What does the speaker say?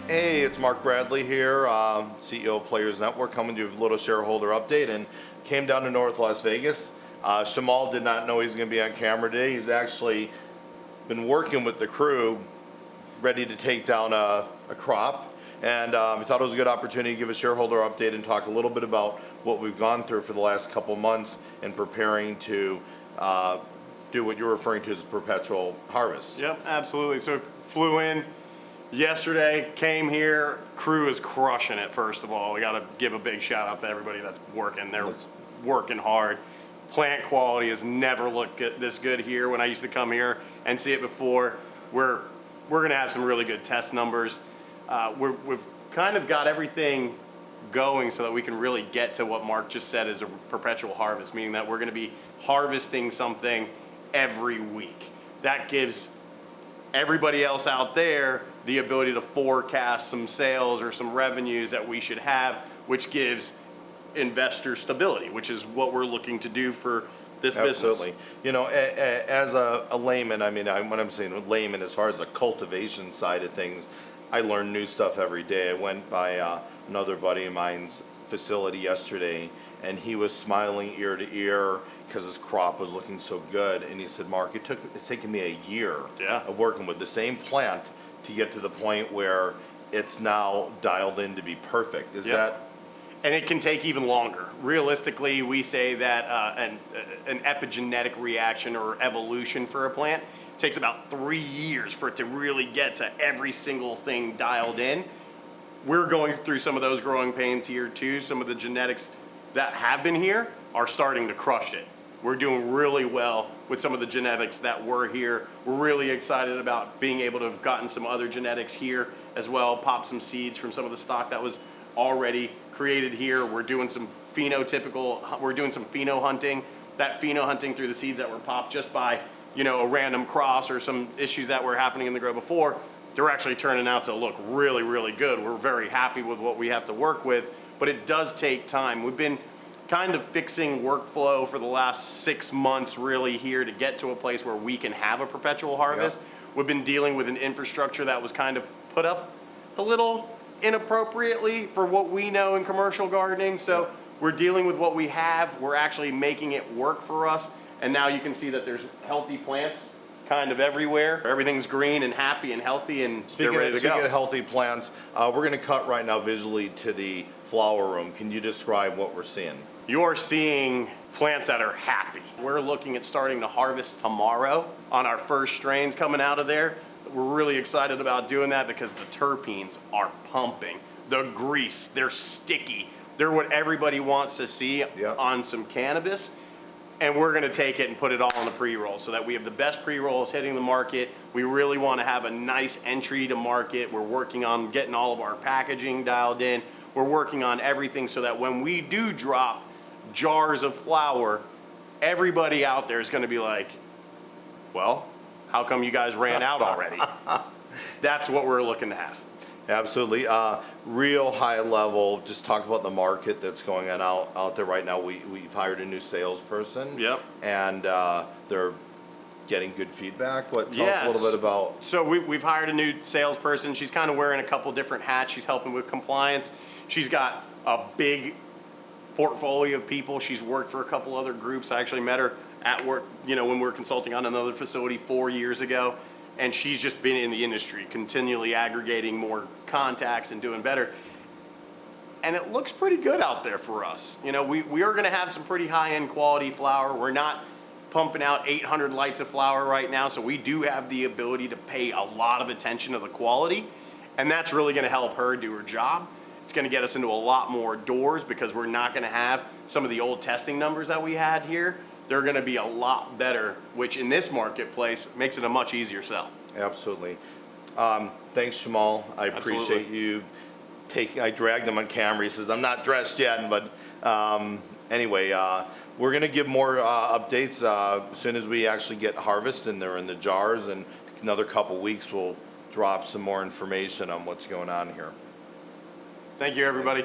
Hey, it's Mark Bradley here, CEO of Players Network, coming to you with a little shareholder update, and came down to North Las Vegas. Shamol did not know he's going to be on camera today. He's actually been working with the crew, ready to take down a crop, and I thought it was a good opportunity to give a shareholder update and talk a little bit about what we've gone through for the last couple months in preparing to do what you're referring to as perpetual harvest. Yep, absolutely. So flew in yesterday, came here, crew is crushing it. First of all, we got to give a big shout out to everybody that's working. They're working hard. Plant quality has never looked this good here. When I used to come here and see it before, we're going to have some really good test numbers. We've kind of got everything going so that we can really get to what Mark just said is a perpetual harvest, meaning that we're going to be harvesting something every week. That gives everybody else out there the ability to forecast some sales or some revenues that we should have, which gives investor stability, which is what we're looking to do for this business. Absolutely. You know, as a layman, I mean, when I'm saying layman, as far as the cultivation side of things, I learn new stuff every day. I went by another buddy of mine's facility yesterday, and he was smiling ear to ear because his crop was looking so good. And he said, Mark, it's taken me a year of working with the same plant to get to the point where it's now dialed in to be perfect. Is that? And it can take even longer. Realistically, we say that an epigenetic reaction or evolution for a plant takes about 3 years for it to really get to every single thing dialed in. We're going through some of those growing pains here too. Some of the genetics that have been here are starting to crush it. We're doing really well with some of the genetics that were here. We're really excited about being able to have gotten some other genetics here as well, pop some seeds from some of the stock that was already created here. We're doing some pheno hunting. That pheno hunting through the seeds that were popped just by, you know, a random cross or some issues that were happening in the grow before, they're actually turning out to look really, really good. We're very happy with what we have to work with, but it does take time. We've been kind of fixing workflow for the last 6 months really here to get to a place where we can have a perpetual harvest. We've been dealing with an infrastructure that was kind of put up a little inappropriately for what we know in commercial gardening. So we're dealing with what we have. We're actually making it work for us. And now you can see that there's healthy plants kind of everywhere. Everything's green and happy and healthy, and they're ready to go. Speaking of healthy plants, we're going to cut right now visually to the flower room. Can you describe what we're seeing? You're seeing plants that are happy. We're looking at starting to harvest tomorrow on our first strains coming out of there. We're really excited about doing that because the terpenes are pumping. The grease, they're sticky. They're what everybody wants to see on some cannabis. And we're going to take it and put it all in a pre-roll so that we have the best pre-rolls hitting the market. We really want to have a nice entry to market. We're working on getting all of our packaging dialed in. We're working on everything so that when we do drop jars of flower, everybody out there is going to be like, well, how come you guys ran out already? That's what we're looking to have. Absolutely. Real high level, just talk about the market that's going on out there right now. We've hired a new salesperson. Yep. And they're getting good feedback. Tell us a little bit about. So we've hired a new salesperson. She's kind of wearing a couple different hats. She's helping with compliance. She's got a big portfolio of people. She's worked for a couple other groups. I actually met her at work, you know, when we were consulting on another facility 4 years ago. And she's just been in the industry, continually aggregating more contacts and doing better. And it looks pretty good out there for us. You know, we are gonna have some pretty high-end quality flower. We're not pumping out 800 lights of flower right now, so we do have the ability to pay a lot of attention to the quality. And that's really gonna help her do her job. It's gonna get us into a lot more doors because we're not gonna have some of the old testing numbers that we had here. They're going to be a lot better, which in this marketplace makes it a much easier sell. Absolutely. Thanks, Shamol. I appreciate you. I dragged him on camera. He says, I'm not dressed yet, but anyway, we're going to give more updates as soon as we actually get harvest and they're in the jars. And another couple weeks, we'll drop some more information on what's going on here. Thank you, everybody.